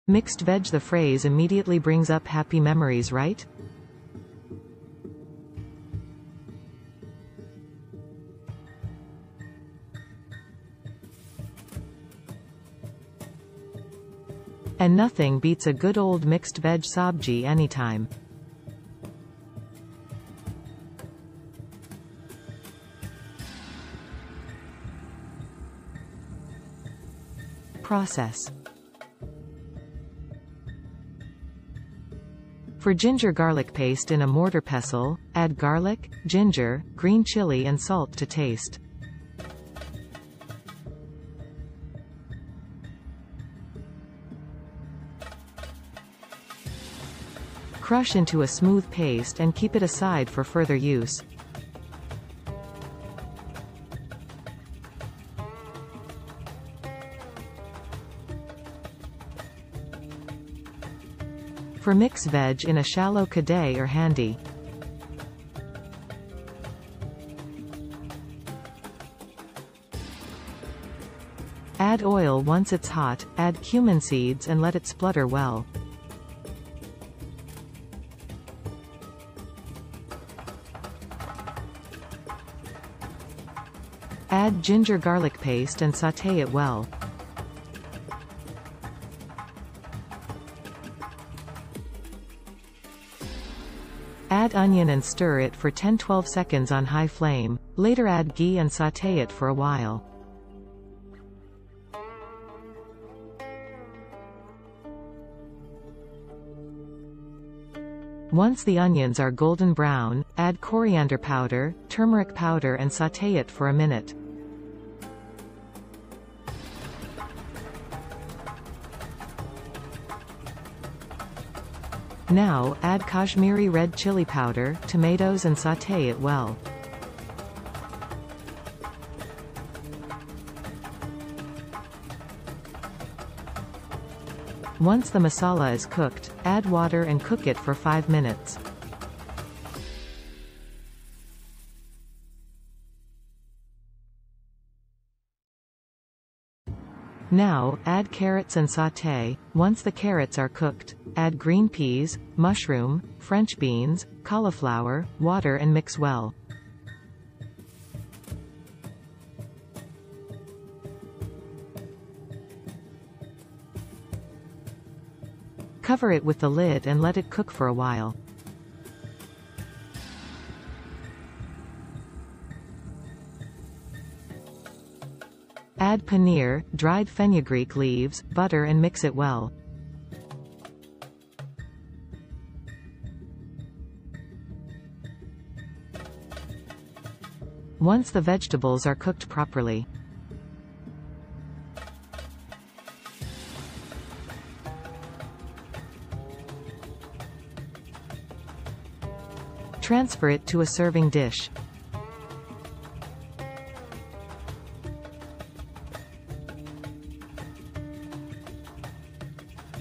Mixed veg. The phrase immediately brings up happy memories, right? And nothing beats a good old mixed veg subzi anytime. Process. For ginger garlic paste in a mortar pestle, add garlic, ginger, green chili and salt to taste. Crush into a smooth paste and keep it aside for further use. For mixed veg in a shallow kadae or handi. Add oil once it's hot, add cumin seeds and let it splutter well. Add ginger garlic paste and sauté it well. Add onion and stir it for 10-12 seconds on high flame. Later add ghee and sauté it for a while. Once the onions are golden brown, add coriander powder, turmeric powder and sauté it for a minute. Now, add Kashmiri red chili powder, tomatoes and sauté it well. Once the masala is cooked, add water and cook it for 5 minutes. Now, add carrots and sauté. Once the carrots are cooked, add green peas, mushroom, French beans, cauliflower, water and mix well. Cover it with the lid and let it cook for a while. Add paneer, dried fenugreek leaves, butter and mix it well. Once the vegetables are cooked properly, transfer it to a serving dish.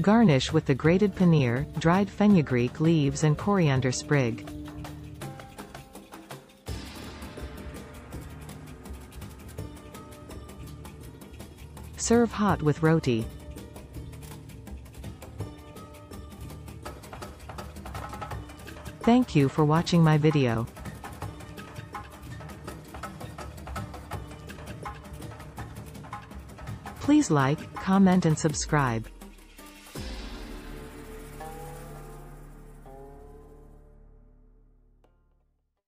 Garnish with the grated paneer, dried fenugreek leaves and coriander sprig. Serve hot with roti. Thank you for watching my video. Please like, comment and subscribe.